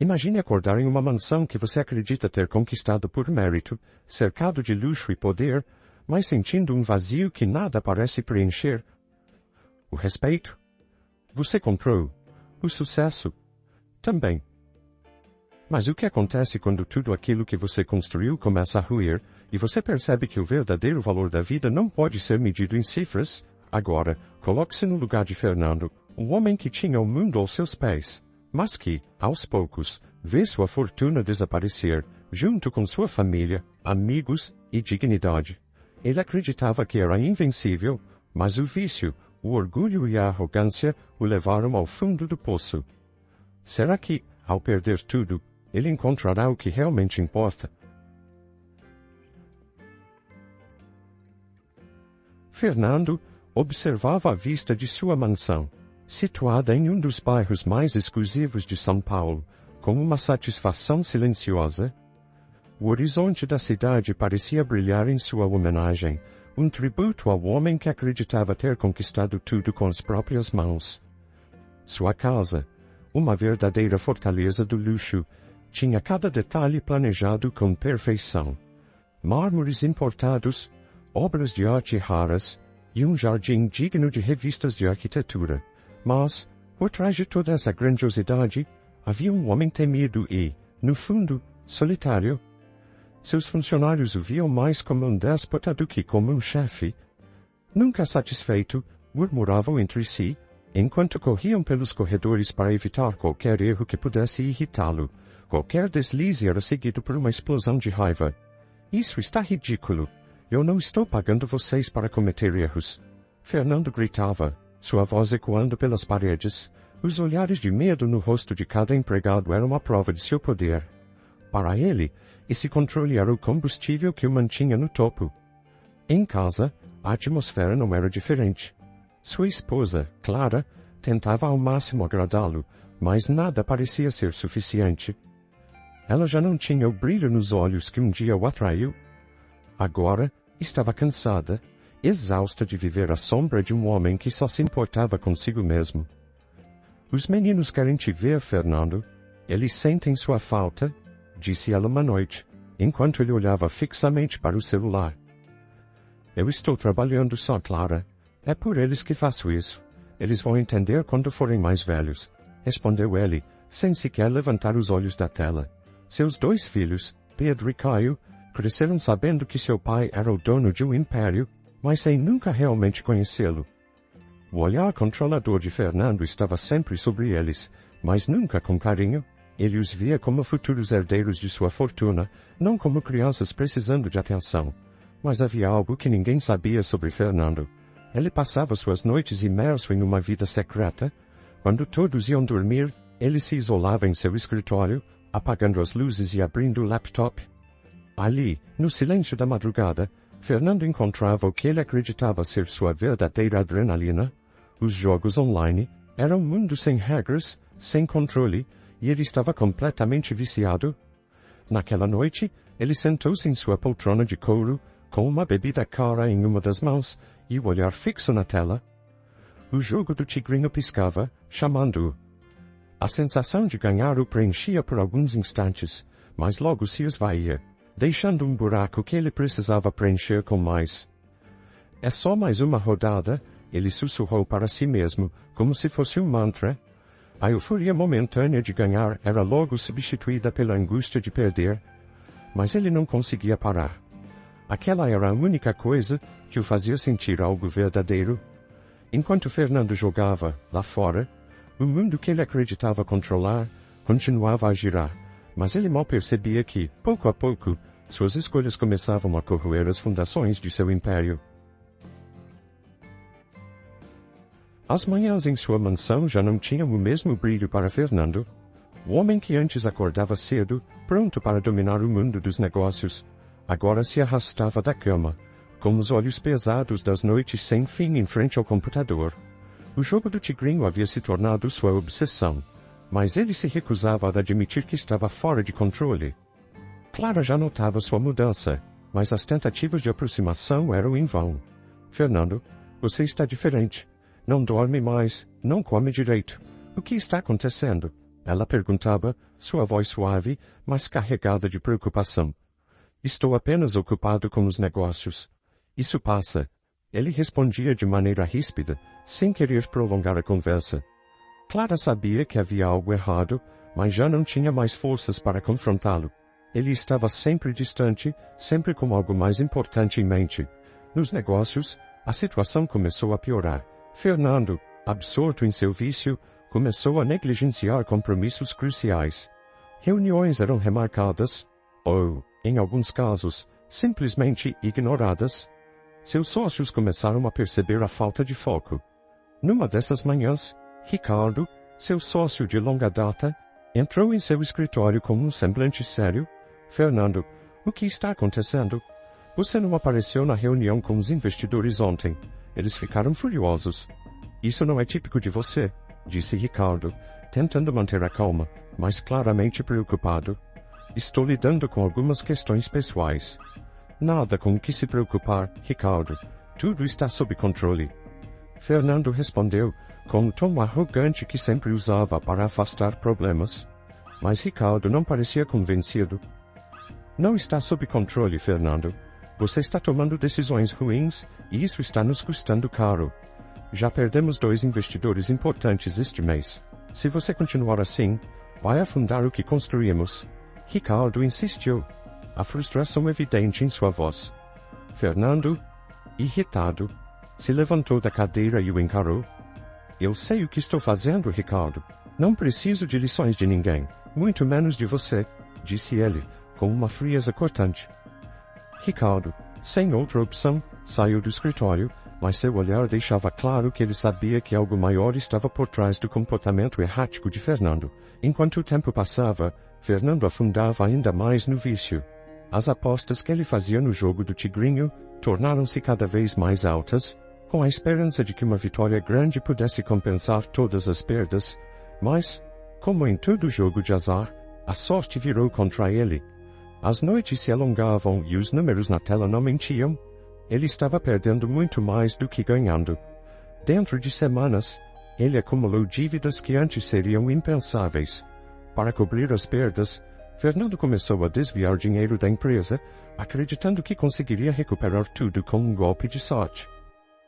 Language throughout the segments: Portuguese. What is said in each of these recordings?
Imagine acordar em uma mansão que você acredita ter conquistado por mérito, cercado de luxo e poder, mas sentindo um vazio que nada parece preencher. O respeito? Você comprou. O sucesso? Também. Mas o que acontece quando tudo aquilo que você construiu começa a ruir, e você percebe que o verdadeiro valor da vida não pode ser medido em cifras? Agora, coloque-se no lugar de Fernando, um homem que tinha o mundo aos seus pés, mas que, aos poucos, vê sua fortuna desaparecer, junto com sua família, amigos e dignidade. Ele acreditava que era invencível, mas o vício, o orgulho e a arrogância o levaram ao fundo do poço. Será que, ao perder tudo, ele encontrará o que realmente importa? Fernando observava a vista de sua mansão, situada em um dos bairros mais exclusivos de São Paulo, com uma satisfação silenciosa. O horizonte da cidade parecia brilhar em sua homenagem, um tributo ao homem que acreditava ter conquistado tudo com as próprias mãos. Sua casa, uma verdadeira fortaleza do luxo, tinha cada detalhe planejado com perfeição. Mármores importados, obras de arte raras e um jardim digno de revistas de arquitetura. Mas, por trás de toda essa grandiosidade, havia um homem temido e, no fundo, solitário. Seus funcionários o viam mais como um déspota do que como um chefe. Nunca satisfeito, murmuravam entre si, enquanto corriam pelos corredores para evitar qualquer erro que pudesse irritá-lo. Qualquer deslize era seguido por uma explosão de raiva. Isso está ridículo. Eu não estou pagando vocês para cometer erros. Fernando gritava, sua voz ecoando pelas paredes. Os olhares de medo no rosto de cada empregado eram uma prova de seu poder. Para ele, esse controle era o combustível que o mantinha no topo. Em casa, a atmosfera não era diferente. Sua esposa, Clara, tentava ao máximo agradá-lo, mas nada parecia ser suficiente. Ela já não tinha o brilho nos olhos que um dia o atraiu. Agora, estava cansada, exausta de viver à sombra de um homem que só se importava consigo mesmo. Os meninos querem te ver, Fernando. Eles sentem sua falta, disse ela uma noite, enquanto ele olhava fixamente para o celular. Eu estou trabalhando só, Clara. É por eles que faço isso. Eles vão entender quando forem mais velhos, respondeu ele, sem sequer levantar os olhos da tela. Seus 2 filhos, Pedro e Caio, cresceram sabendo que seu pai era o dono de um império, mas sem nunca realmente conhecê-lo. O olhar controlador de Fernando estava sempre sobre eles, mas nunca com carinho. Ele os via como futuros herdeiros de sua fortuna, não como crianças precisando de atenção. Mas havia algo que ninguém sabia sobre Fernando. Ele passava suas noites imerso em uma vida secreta. Quando todos iam dormir, ele se isolava em seu escritório, apagando as luzes e abrindo o laptop. Ali, no silêncio da madrugada, Fernando encontrava o que ele acreditava ser sua verdadeira adrenalina. Os jogos online eram um mundo sem regras, sem controle, e ele estava completamente viciado. Naquela noite, ele sentou-se em sua poltrona de couro, com uma bebida cara em uma das mãos e o olhar fixo na tela. O jogo do tigrinho piscava, chamando-o. A sensação de ganhar o preenchia por alguns instantes, mas logo se esvaía, deixando um buraco que ele precisava preencher com mais. É só mais uma rodada, ele sussurrou para si mesmo, como se fosse um mantra. A euforia momentânea de ganhar era logo substituída pela angústia de perder, mas ele não conseguia parar. Aquela era a única coisa que o fazia sentir algo verdadeiro. Enquanto Fernando jogava, lá fora, o mundo que ele acreditava controlar continuava a girar, mas ele mal percebia que, pouco a pouco, suas escolhas começavam a corroer as fundações de seu império. As manhãs em sua mansão já não tinham o mesmo brilho para Fernando. O homem que antes acordava cedo, pronto para dominar o mundo dos negócios, agora se arrastava da cama, com os olhos pesados das noites sem fim em frente ao computador. O jogo do tigrinho havia se tornado sua obsessão, mas ele se recusava a admitir que estava fora de controle. Clara já notava sua mudança, mas as tentativas de aproximação eram em vão. Fernando, você está diferente. Não dorme mais, não come direito. O que está acontecendo? Ela perguntava, sua voz suave, mas carregada de preocupação. Estou apenas ocupado com os negócios. Isso passa. Ele respondia de maneira ríspida, sem querer prolongar a conversa. Clara sabia que havia algo errado, mas já não tinha mais forças para confrontá-lo. Ele estava sempre distante, sempre com algo mais importante em mente. Nos negócios, a situação começou a piorar. Fernando, absorto em seu vício, começou a negligenciar compromissos cruciais. Reuniões eram remarcadas, ou, em alguns casos, simplesmente ignoradas. Seus sócios começaram a perceber a falta de foco. Numa dessas manhãs, Ricardo, seu sócio de longa data, entrou em seu escritório com um semblante sério. Fernando, o que está acontecendo? Você não apareceu na reunião com os investidores ontem. Eles ficaram furiosos. Isso não é típico de você, disse Ricardo, tentando manter a calma, mas claramente preocupado. Estou lidando com algumas questões pessoais. Nada com o que se preocupar, Ricardo. Tudo está sob controle. Fernando respondeu, com o tom arrogante que sempre usava para afastar problemas. Mas Ricardo não parecia convencido. Não está sob controle, Fernando. Você está tomando decisões ruins, e isso está nos custando caro. Já perdemos 2 investidores importantes este mês. Se você continuar assim, vai afundar o que construímos. Ricardo insistiu, a frustração evidente em sua voz. Fernando, irritado, se levantou da cadeira e o encarou. Eu sei o que estou fazendo, Ricardo. Não preciso de lições de ninguém, muito menos de você, disse ele, com uma frieza cortante. Ricardo, sem outra opção, saiu do escritório, mas seu olhar deixava claro que ele sabia que algo maior estava por trás do comportamento errático de Fernando. Enquanto o tempo passava, Fernando afundava ainda mais no vício. As apostas que ele fazia no jogo do Tigrinho tornaram-se cada vez mais altas, com a esperança de que uma vitória grande pudesse compensar todas as perdas, mas, como em todo jogo de azar, a sorte virou contra ele. As noites se alongavam e os números na tela não mentiam. Ele estava perdendo muito mais do que ganhando. Dentro de semanas, ele acumulou dívidas que antes seriam impensáveis. Para cobrir as perdas, Fernando começou a desviar dinheiro da empresa, acreditando que conseguiria recuperar tudo com um golpe de sorte.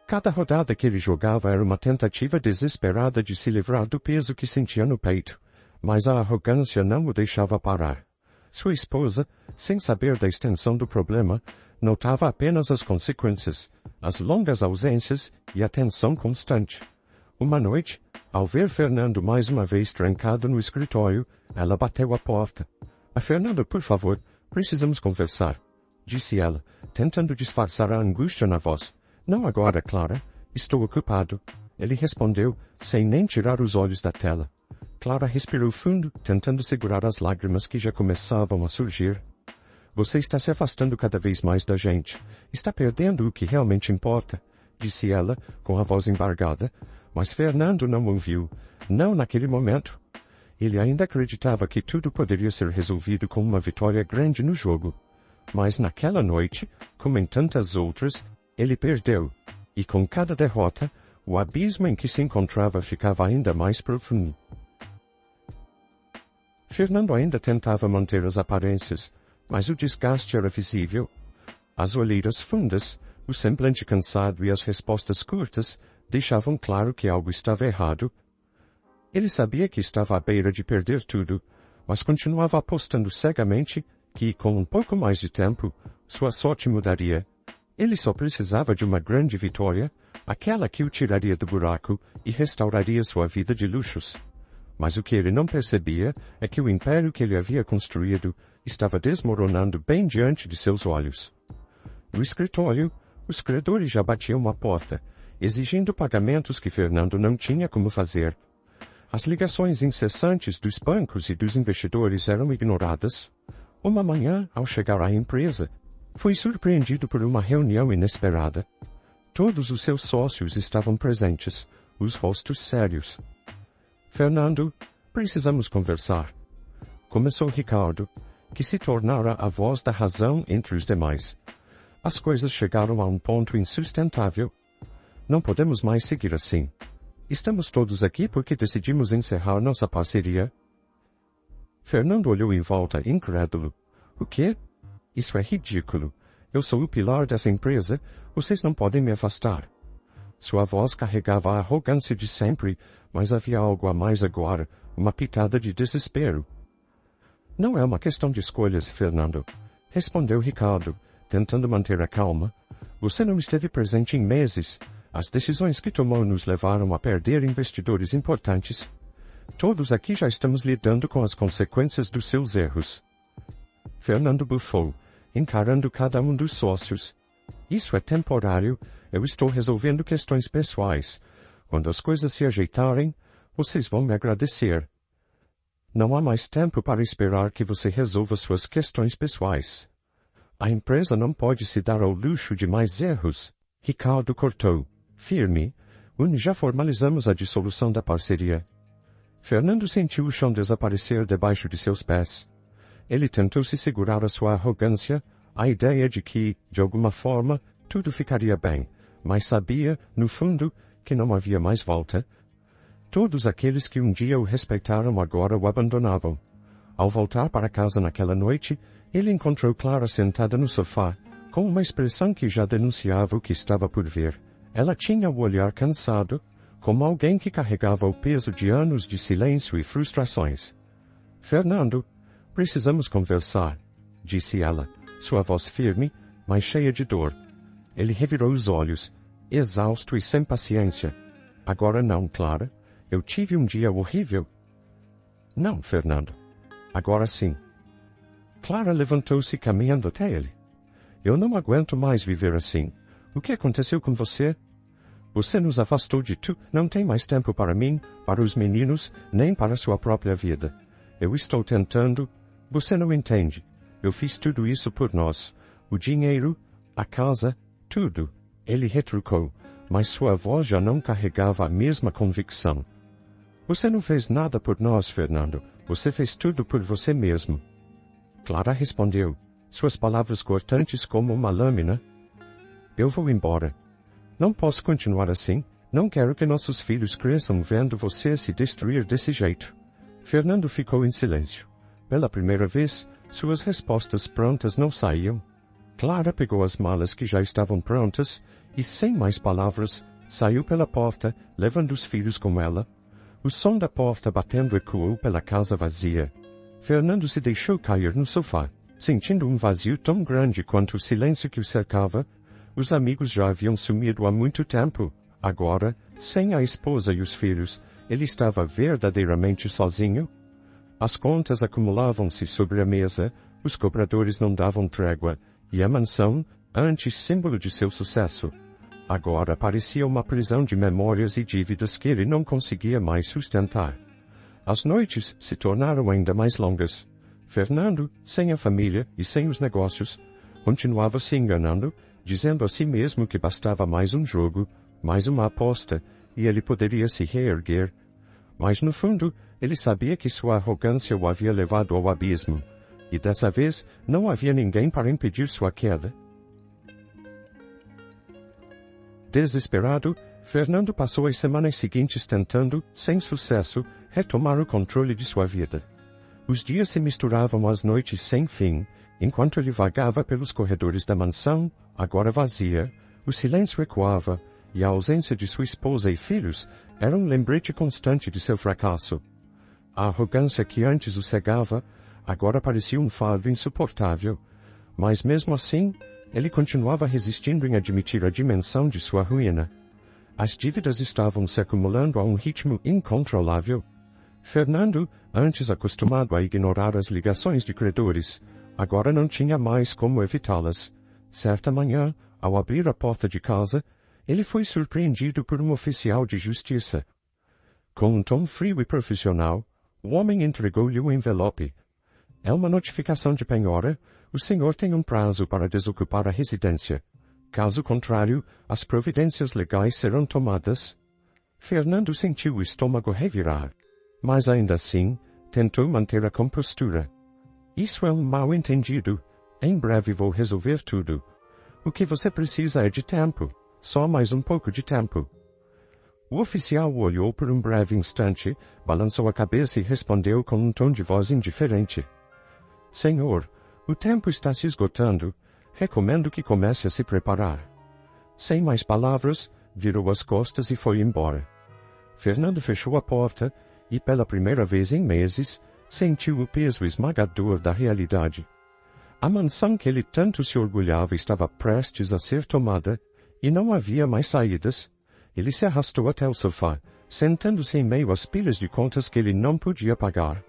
Cada rodada que ele jogava era uma tentativa desesperada de se livrar do peso que sentia no peito, mas a arrogância não o deixava parar. Sua esposa, sem saber da extensão do problema, notava apenas as consequências, as longas ausências e a tensão constante. Uma noite, ao ver Fernando mais uma vez trancado no escritório, ela bateu à porta. Fernando, por favor, precisamos conversar, disse ela, tentando disfarçar a angústia na voz. Não agora, Clara. Estou ocupado. Ele respondeu, sem nem tirar os olhos da tela. Clara respirou fundo, tentando segurar as lágrimas que já começavam a surgir. Você está se afastando cada vez mais da gente. Está perdendo o que realmente importa, disse ela, com a voz embargada. Mas Fernando não ouviu. Não naquele momento. Ele ainda acreditava que tudo poderia ser resolvido com uma vitória grande no jogo. Mas naquela noite, como em tantas outras, ele perdeu. E com cada derrota, o abismo em que se encontrava ficava ainda mais profundo. Fernando ainda tentava manter as aparências, mas o desgaste era visível. As olheiras fundas, o semblante cansado e as respostas curtas deixavam claro que algo estava errado. Ele sabia que estava à beira de perder tudo, mas continuava apostando cegamente que, com um pouco mais de tempo, sua sorte mudaria. Ele só precisava de uma grande vitória, aquela que o tiraria do buraco e restauraria sua vida de luxos. Mas o que ele não percebia é que o império que ele havia construído estava desmoronando bem diante de seus olhos. No escritório, os credores já batiam à porta, exigindo pagamentos que Fernando não tinha como fazer. As ligações incessantes dos bancos e dos investidores eram ignoradas. Uma manhã, ao chegar à empresa, foi surpreendido por uma reunião inesperada. Todos os seus sócios estavam presentes, os rostos sérios. Fernando, precisamos conversar. Começou Ricardo, que se tornara a voz da razão entre os demais. As coisas chegaram a um ponto insustentável. Não podemos mais seguir assim. Estamos todos aqui porque decidimos encerrar nossa parceria. Fernando olhou em volta, incrédulo. O quê? Isso é ridículo. Eu sou o pilar dessa empresa, vocês não podem me afastar. Sua voz carregava a arrogância de sempre, mas havia algo a mais agora, uma pitada de desespero. Não é uma questão de escolhas, Fernando, respondeu Ricardo, tentando manter a calma. Você não esteve presente em meses. As decisões que tomou nos levaram a perder investidores importantes. Todos aqui já estamos lidando com as consequências dos seus erros. Fernando bufou, encarando cada um dos sócios. Isso é temporário, eu estou resolvendo questões pessoais. Quando as coisas se ajeitarem, vocês vão me agradecer. Não há mais tempo para esperar que você resolva suas questões pessoais. A empresa não pode se dar ao luxo de mais erros. Ricardo cortou, firme. Já formalizamos a dissolução da parceria. Fernando sentiu o chão desaparecer debaixo de seus pés. Ele tentou se segurar a sua arrogância, a ideia de que, de alguma forma, tudo ficaria bem, mas sabia, no fundo, que não havia mais volta. Todos aqueles que um dia o respeitaram agora o abandonavam. Ao voltar para casa naquela noite, ele encontrou Clara sentada no sofá, com uma expressão que já denunciava o que estava por vir. Ela tinha o olhar cansado, como alguém que carregava o peso de anos de silêncio e frustrações. Fernando, precisamos conversar, disse ela, sua voz firme, mas cheia de dor. Ele revirou os olhos, exausto e sem paciência. Agora não, Clara. Eu tive um dia horrível. Não, Fernando. Agora sim. Clara levantou-se caminhando até ele. Eu não aguento mais viver assim. O que aconteceu com você? Você nos afastou de tu, não tem mais tempo para mim, para os meninos, nem para sua própria vida. Eu estou tentando. Você não entende. Eu fiz tudo isso por nós. O dinheiro, a casa, tudo. Ele retrucou, mas sua voz já não carregava a mesma convicção. Você não fez nada por nós, Fernando. Você fez tudo por você mesmo. Clara respondeu, suas palavras cortantes como uma lâmina. Eu vou embora. Não posso continuar assim. Não quero que nossos filhos cresçam vendo você se destruir desse jeito. Fernando ficou em silêncio. Pela primeira vez, suas respostas prontas não saíam. Clara pegou as malas que já estavam prontas e, sem mais palavras, saiu pela porta, levando os filhos com ela. O som da porta batendo ecoou pela casa vazia. Fernando se deixou cair no sofá, sentindo um vazio tão grande quanto o silêncio que o cercava. Os amigos já haviam sumido há muito tempo. Agora, sem a esposa e os filhos, ele estava verdadeiramente sozinho. As contas acumulavam-se sobre a mesa, os cobradores não davam trégua, e a mansão, antes símbolo de seu sucesso, agora parecia uma prisão de memórias e dívidas que ele não conseguia mais sustentar. As noites se tornaram ainda mais longas. Fernando, sem a família e sem os negócios, continuava se enganando, dizendo a si mesmo que bastava mais um jogo, mais uma aposta, e ele poderia se reerguer. Mas no fundo, ele sabia que sua arrogância o havia levado ao abismo, e dessa vez não havia ninguém para impedir sua queda. Desesperado, Fernando passou as semanas seguintes tentando, sem sucesso, retomar o controle de sua vida. Os dias se misturavam às noites sem fim, enquanto ele vagava pelos corredores da mansão, agora vazia, o silêncio ecoava, e a ausência de sua esposa e filhos era um lembrete constante de seu fracasso. A arrogância que antes o cegava, agora parecia um fardo insuportável, mas mesmo assim, ele continuava resistindo em admitir a dimensão de sua ruína. As dívidas estavam se acumulando a um ritmo incontrolável. Fernando, antes acostumado a ignorar as ligações de credores, agora não tinha mais como evitá-las. Certa manhã, ao abrir a porta de casa, ele foi surpreendido por um oficial de justiça. Com um tom frio e profissional, o homem entregou-lhe o envelope. É uma notificação de penhora. O senhor tem um prazo para desocupar a residência. Caso contrário, as providências legais serão tomadas. Fernando sentiu o estômago revirar. Mas ainda assim, tentou manter a compostura. Isso é um mal-entendido. Em breve vou resolver tudo. O que você precisa é de tempo. Só mais um pouco de tempo. O oficial o olhou por um breve instante, balançou a cabeça e respondeu com um tom de voz indiferente. Senhor, o tempo está se esgotando. Recomendo que comece a se preparar. Sem mais palavras, virou as costas e foi embora. Fernando fechou a porta e, pela primeira vez em meses, sentiu o peso esmagador da realidade. A mansão que ele tanto se orgulhava estava prestes a ser tomada, e não havia mais saídas. Ele se arrastou até o sofá, sentando-se em meio às pilhas de contas que ele não podia pagar.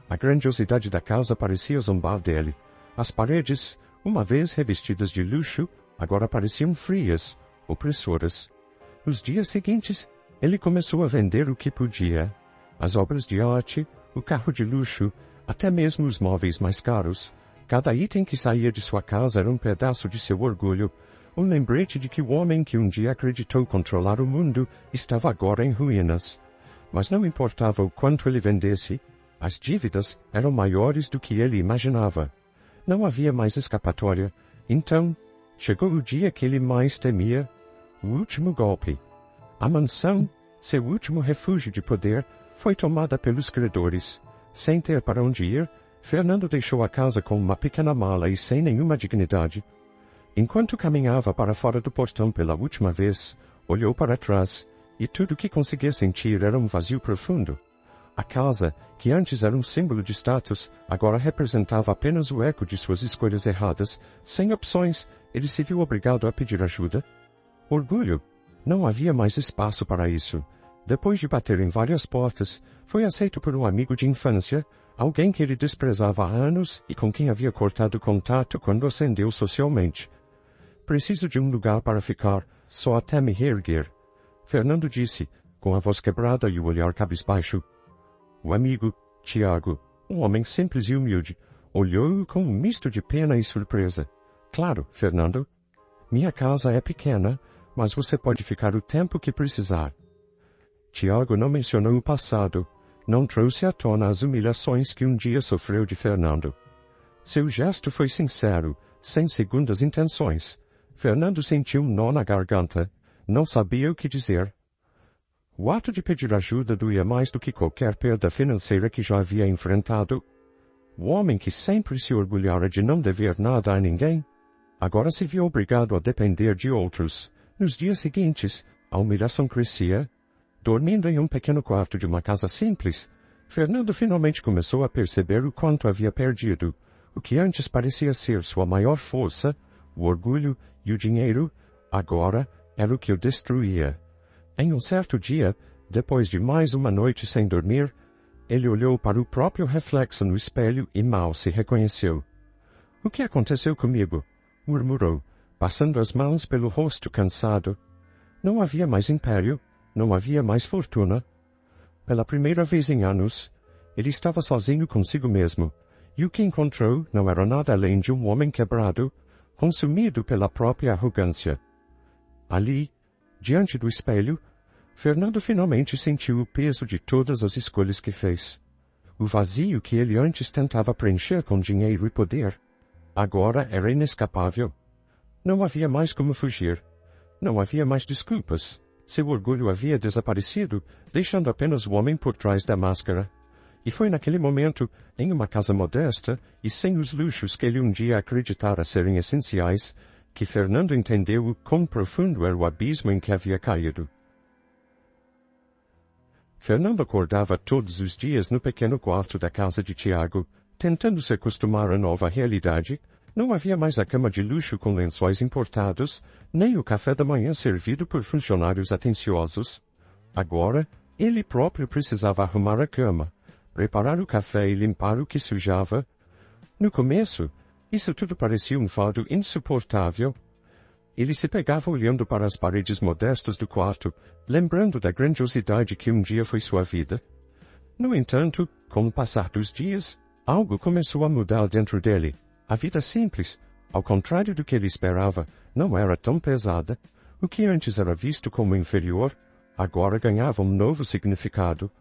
A grandiosidade da casa parecia zombar dele. As paredes, uma vez revestidas de luxo, agora pareciam frias, opressoras. Nos dias seguintes, ele começou a vender o que podia. As obras de arte, o carro de luxo, até mesmo os móveis mais caros. Cada item que saía de sua casa era um pedaço de seu orgulho, um lembrete de que o homem que um dia acreditou controlar o mundo estava agora em ruínas. Mas não importava o quanto ele vendesse, as dívidas eram maiores do que ele imaginava. Não havia mais escapatória. Então, chegou o dia que ele mais temia, o último golpe. A mansão, seu último refúgio de poder, foi tomada pelos credores. Sem ter para onde ir, Fernando deixou a casa com uma pequena mala e sem nenhuma dignidade. Enquanto caminhava para fora do portão pela última vez, olhou para trás, e tudo o que conseguia sentir era um vazio profundo. A casa, que antes era um símbolo de status, agora representava apenas o eco de suas escolhas erradas. Sem opções, ele se viu obrigado a pedir ajuda. Orgulho. Não havia mais espaço para isso. Depois de bater em várias portas, foi aceito por um amigo de infância, alguém que ele desprezava há anos e com quem havia cortado contato quando ascendeu socialmente. Preciso de um lugar para ficar, só até me reerguer. Fernando disse, com a voz quebrada e o olhar cabisbaixo. O amigo, Tiago, um homem simples e humilde, olhou-o com um misto de pena e surpresa. Claro, Fernando. Minha casa é pequena, mas você pode ficar o tempo que precisar. Tiago não mencionou o passado, não trouxe à tona as humilhações que um dia sofreu de Fernando. Seu gesto foi sincero, sem segundas intenções. Fernando sentiu um nó na garganta, não sabia o que dizer. O ato de pedir ajuda doía mais do que qualquer perda financeira que já havia enfrentado. O homem que sempre se orgulhara de não dever nada a ninguém, agora se viu obrigado a depender de outros. Nos dias seguintes, a humilhação crescia. Dormindo em um pequeno quarto de uma casa simples, Fernando finalmente começou a perceber o quanto havia perdido. O que antes parecia ser sua maior força, o orgulho e o dinheiro, agora era o que o destruía. Em um certo dia, depois de mais uma noite sem dormir, ele olhou para o próprio reflexo no espelho e mal se reconheceu. O que aconteceu comigo? Murmurou, passando as mãos pelo rosto cansado. Não havia mais império, não havia mais fortuna. Pela primeira vez em anos, ele estava sozinho consigo mesmo, e o que encontrou não era nada além de um homem quebrado, consumido pela própria arrogância. Ali, diante do espelho, Fernando finalmente sentiu o peso de todas as escolhas que fez. O vazio que ele antes tentava preencher com dinheiro e poder, agora era inescapável. Não havia mais como fugir. Não havia mais desculpas. Seu orgulho havia desaparecido, deixando apenas o homem por trás da máscara. E foi naquele momento, em uma casa modesta e sem os luxos que ele um dia acreditara serem essenciais, que Fernando entendeu o quão profundo era o abismo em que havia caído. Fernando acordava todos os dias no pequeno quarto da casa de Tiago, tentando se acostumar à nova realidade. Não havia mais a cama de luxo com lençóis importados, nem o café da manhã servido por funcionários atenciosos. Agora, ele próprio precisava arrumar a cama, preparar o café e limpar o que sujava. No começo, isso tudo parecia um fardo insuportável. Ele se pegava olhando para as paredes modestas do quarto, lembrando da grandiosidade que um dia foi sua vida. No entanto, com o passar dos dias, algo começou a mudar dentro dele. A vida simples, ao contrário do que ele esperava, não era tão pesada. O que antes era visto como inferior, agora ganhava um novo significado.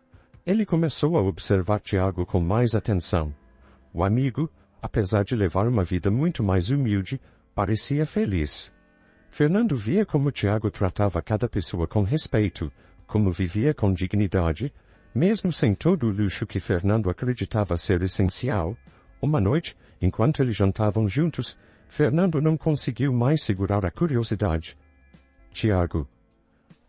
Ele começou a observar Tiago com mais atenção. O amigo, apesar de levar uma vida muito mais humilde, parecia feliz. Fernando via como Tiago tratava cada pessoa com respeito, como vivia com dignidade, mesmo sem todo o luxo que Fernando acreditava ser essencial, uma noite, enquanto eles jantavam juntos, Fernando não conseguiu mais segurar a curiosidade. Tiago,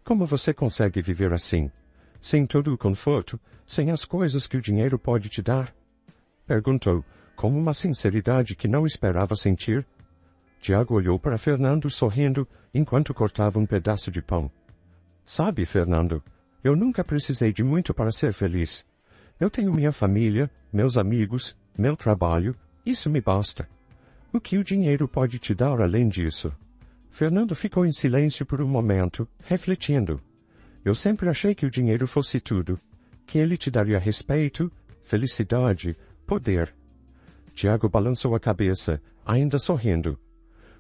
como você consegue viver assim, sem todo o conforto, sem as coisas que o dinheiro pode te dar? Perguntou, com uma sinceridade que não esperava sentir. Tiago olhou para Fernando sorrindo, enquanto cortava um pedaço de pão. Sabe, Fernando, eu nunca precisei de muito para ser feliz. Eu tenho minha família, meus amigos, meu trabalho, isso me basta. O que o dinheiro pode te dar além disso? Fernando ficou em silêncio por um momento, refletindo. Eu sempre achei que o dinheiro fosse tudo, que ele te daria respeito, felicidade, poder. Tiago balançou a cabeça, ainda sorrindo.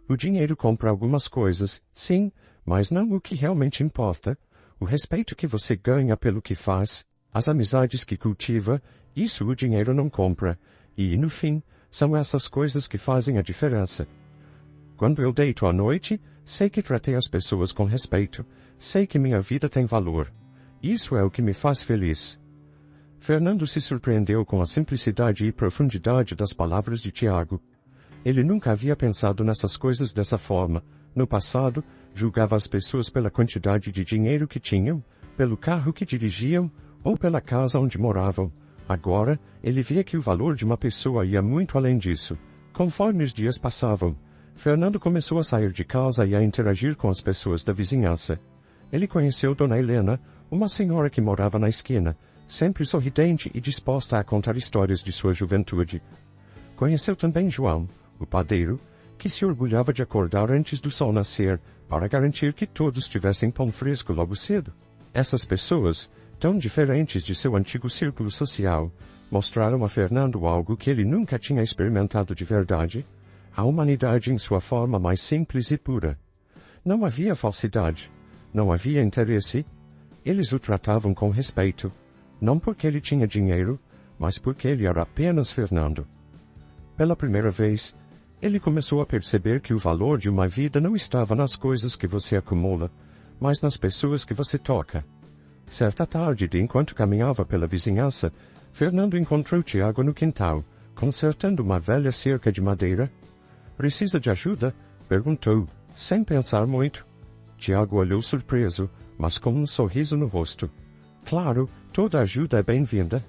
O dinheiro compra algumas coisas, sim, mas não o que realmente importa. O respeito que você ganha pelo que faz, as amizades que cultiva, isso o dinheiro não compra. E, no fim, são essas coisas que fazem a diferença. Quando eu deito à noite, sei que tratei as pessoas com respeito, sei que minha vida tem valor. Isso é o que me faz feliz. Fernando se surpreendeu com a simplicidade e profundidade das palavras de Tiago. Ele nunca havia pensado nessas coisas dessa forma. No passado, julgava as pessoas pela quantidade de dinheiro que tinham, pelo carro que dirigiam, ou pela casa onde moravam. Agora, ele via que o valor de uma pessoa ia muito além disso. Conforme os dias passavam, Fernando começou a sair de casa e a interagir com as pessoas da vizinhança. Ele conheceu Dona Helena, uma senhora que morava na esquina, sempre sorridente e disposta a contar histórias de sua juventude. Conheceu também João, o padeiro, que se orgulhava de acordar antes do sol nascer, para garantir que todos tivessem pão fresco logo cedo. Essas pessoas, tão diferentes de seu antigo círculo social, mostraram a Fernando algo que ele nunca tinha experimentado de verdade: a humanidade em sua forma mais simples e pura. Não havia falsidade, não havia interesse. Eles o tratavam com respeito, não porque ele tinha dinheiro, mas porque ele era apenas Fernando. Pela primeira vez, ele começou a perceber que o valor de uma vida não estava nas coisas que você acumula, mas nas pessoas que você toca. Certa tarde, enquanto caminhava pela vizinhança, Fernando encontrou Tiago no quintal, consertando uma velha cerca de madeira. Precisa de ajuda? Perguntou, sem pensar muito. Tiago olhou surpreso, mas com um sorriso no rosto. Claro, toda ajuda é bem-vinda.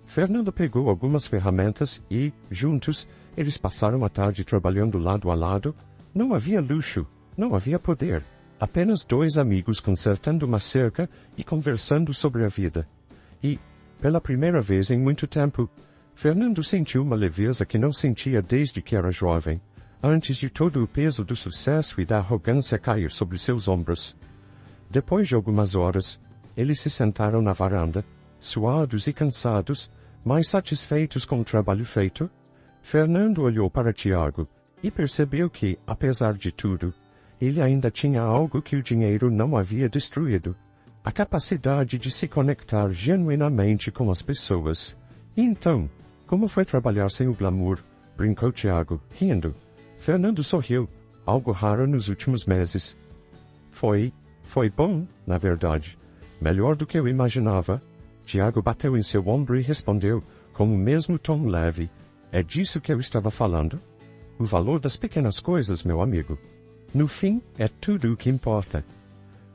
Fernando pegou algumas ferramentas e, juntos, eles passaram a tarde trabalhando lado a lado. Não havia luxo, não havia poder. Apenas dois amigos consertando uma cerca e conversando sobre a vida. E, pela primeira vez em muito tempo, Fernando sentiu uma leveza que não sentia desde que era jovem, antes de todo o peso do sucesso e da arrogância cair sobre seus ombros. Depois de algumas horas, eles se sentaram na varanda, suados e cansados, mas satisfeitos com o trabalho feito. Fernando olhou para Tiago e percebeu que, apesar de tudo, ele ainda tinha algo que o dinheiro não havia destruído: a capacidade de se conectar genuinamente com as pessoas. E então, como foi trabalhar sem o glamour? Brincou Tiago, rindo. Fernando sorriu, algo raro nos últimos meses. Foi bom, na verdade. Melhor do que eu imaginava. Tiago bateu em seu ombro e respondeu, com o mesmo tom leve: é disso que eu estava falando. O valor das pequenas coisas, meu amigo. No fim, é tudo o que importa.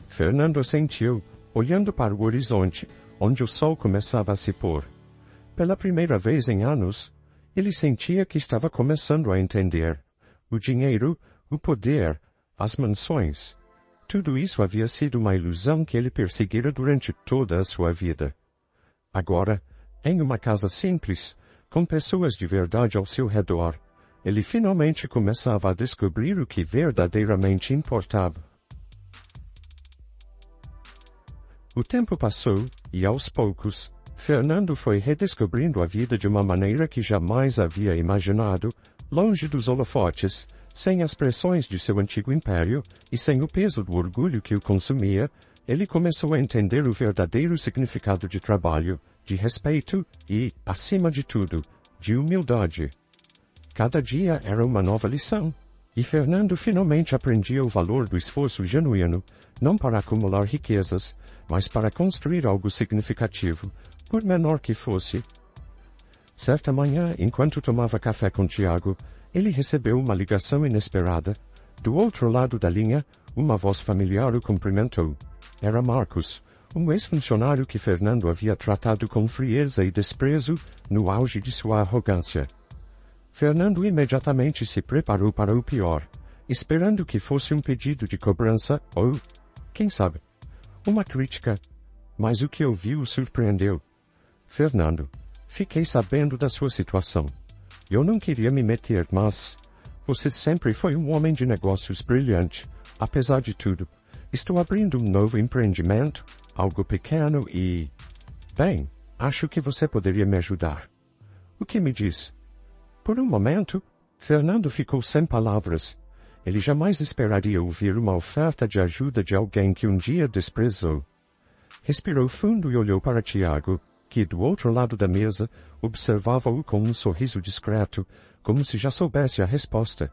Fernando assentiu, olhando para o horizonte, onde o sol começava a se pôr. Pela primeira vez em anos, ele sentia que estava começando a entender. O dinheiro, o poder, as mansões. Tudo isso havia sido uma ilusão que ele perseguira durante toda a sua vida. Agora, em uma casa simples, com pessoas de verdade ao seu redor, ele finalmente começava a descobrir o que verdadeiramente importava. O tempo passou, e aos poucos, Fernando foi redescobrindo a vida de uma maneira que jamais havia imaginado, longe dos holofotes, sem as pressões de seu antigo império, e sem o peso do orgulho que o consumia. Ele começou a entender o verdadeiro significado de trabalho, de respeito e, acima de tudo, de humildade. Cada dia era uma nova lição, e Fernando finalmente aprendia o valor do esforço genuíno, não para acumular riquezas, mas para construir algo significativo, por menor que fosse. Certa manhã, enquanto tomava café com Tiago, ele recebeu uma ligação inesperada. Do outro lado da linha, uma voz familiar o cumprimentou. Era Marcos, um ex-funcionário que Fernando havia tratado com frieza e desprezo no auge de sua arrogância. Fernando imediatamente se preparou para o pior, esperando que fosse um pedido de cobrança ou, quem sabe, uma crítica. Mas o que ouviu o surpreendeu. Fernando, fiquei sabendo da sua situação. Eu não queria me meter, mas você sempre foi um homem de negócios brilhante. Apesar de tudo, estou abrindo um novo empreendimento, algo pequeno e... Bem, acho que você poderia me ajudar. O que me diz? Por um momento, Fernando ficou sem palavras. Ele jamais esperaria ouvir uma oferta de ajuda de alguém que um dia desprezou. Respirou fundo e olhou para Tiago, que do outro lado da mesa observava-o com um sorriso discreto, como se já soubesse a resposta.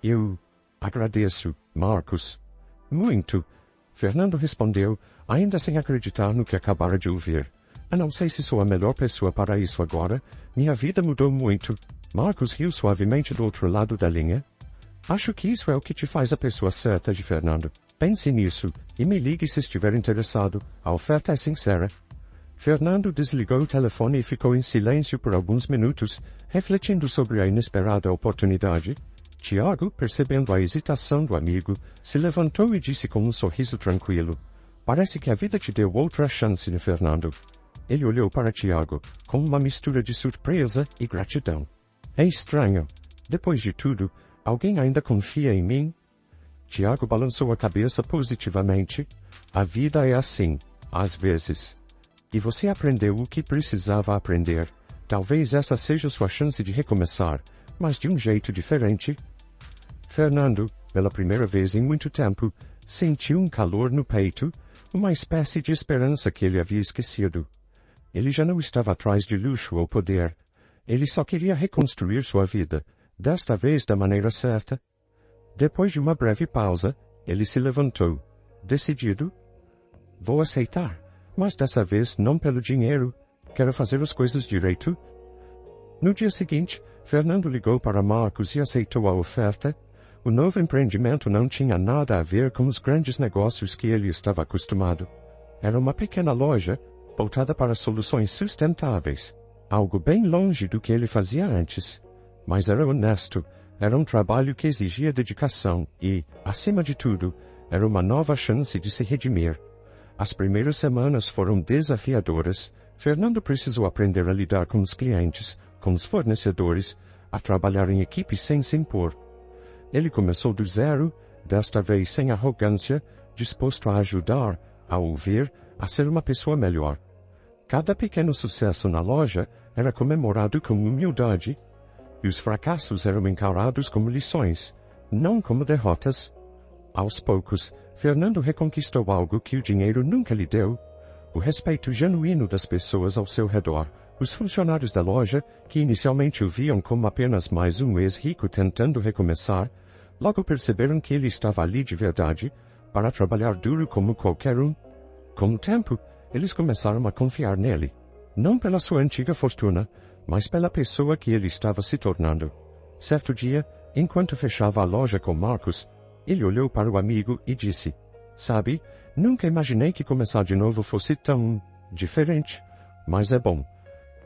Eu agradeço, Marcos. Muito. Fernando respondeu, ainda sem acreditar no que acabara de ouvir. Não sei se sou a melhor pessoa para isso agora. Minha vida mudou muito. Marcos riu suavemente do outro lado da linha. Acho que isso é o que te faz a pessoa certa de Fernando. Pense nisso, e me ligue se estiver interessado. A oferta é sincera. Fernando desligou o telefone e ficou em silêncio por alguns minutos, refletindo sobre a inesperada oportunidade. Tiago, percebendo a hesitação do amigo, se levantou e disse com um sorriso tranquilo. Parece que a vida te deu outra chance, né, Fernando? Ele olhou para Tiago, com uma mistura de surpresa e gratidão. É estranho. Depois de tudo, alguém ainda confia em mim? Tiago balançou a cabeça positivamente. A vida é assim, às vezes. E você aprendeu o que precisava aprender. Talvez essa seja sua chance de recomeçar, mas de um jeito diferente. Fernando, pela primeira vez em muito tempo, sentiu um calor no peito, uma espécie de esperança que ele havia esquecido. Ele já não estava atrás de luxo ou poder. Ele só queria reconstruir sua vida, desta vez da maneira certa. Depois de uma breve pausa, ele se levantou, decidido. Vou aceitar, mas dessa vez não pelo dinheiro. Quero fazer as coisas direito. No dia seguinte, Fernando ligou para Marcos e aceitou a oferta. O novo empreendimento não tinha nada a ver com os grandes negócios que ele estava acostumado. Era uma pequena loja, voltada para soluções sustentáveis. Algo bem longe do que ele fazia antes. Mas era honesto, era um trabalho que exigia dedicação e, acima de tudo, era uma nova chance de se redimir. As primeiras semanas foram desafiadoras. Fernando precisou aprender a lidar com os clientes, com os fornecedores, a trabalhar em equipe sem se impor. Ele começou do zero, desta vez sem arrogância, disposto a ajudar, a ouvir, a ser uma pessoa melhor. Cada pequeno sucesso na loja era comemorado com humildade, e os fracassos eram encarados como lições, não como derrotas. Aos poucos, Fernando reconquistou algo que o dinheiro nunca lhe deu: o respeito genuíno das pessoas ao seu redor. Os funcionários da loja, que inicialmente o viam como apenas mais um ex-rico tentando recomeçar, logo perceberam que ele estava ali de verdade, para trabalhar duro como qualquer um. Com o tempo, eles começaram a confiar nele, não pela sua antiga fortuna, mas pela pessoa que ele estava se tornando. Certo dia, enquanto fechava a loja com Marcos, ele olhou para o amigo e disse: Sabe, nunca imaginei que começar de novo fosse tão diferente, mas é bom.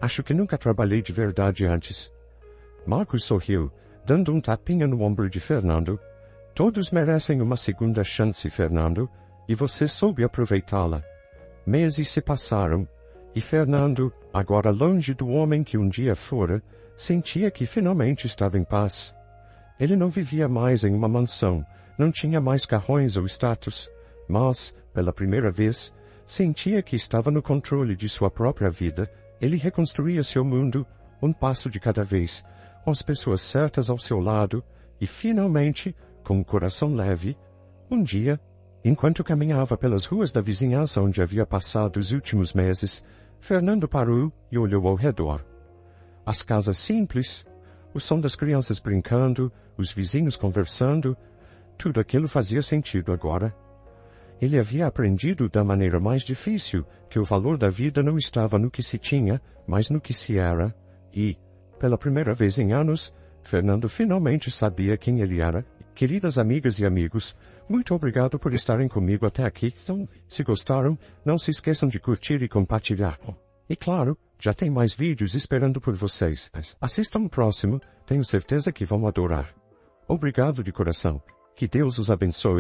Acho que nunca trabalhei de verdade antes. Marcos sorriu, dando um tapinha no ombro de Fernando. Todos merecem uma segunda chance, Fernando, e você soube aproveitá-la. Meses se passaram, e Fernando, agora longe do homem que um dia fora, sentia que finalmente estava em paz. Ele não vivia mais em uma mansão, não tinha mais carrões ou status, mas, pela primeira vez, sentia que estava no controle de sua própria vida. Ele reconstruía seu mundo, um passo de cada vez, com as pessoas certas ao seu lado, e finalmente, com o coração leve, um dia, enquanto caminhava pelas ruas da vizinhança onde havia passado os últimos meses, Fernando parou e olhou ao redor. As casas simples, o som das crianças brincando, os vizinhos conversando, tudo aquilo fazia sentido agora. Ele havia aprendido da maneira mais difícil que o valor da vida não estava no que se tinha, mas no que se era, e, pela primeira vez em anos, Fernando finalmente sabia quem ele era. Queridas amigas e amigos, muito obrigado por estarem comigo até aqui. Se gostaram, não se esqueçam de curtir e compartilhar. E claro, já tem mais vídeos esperando por vocês. Assistam o próximo, tenho certeza que vão adorar. Obrigado de coração. Que Deus os abençoe.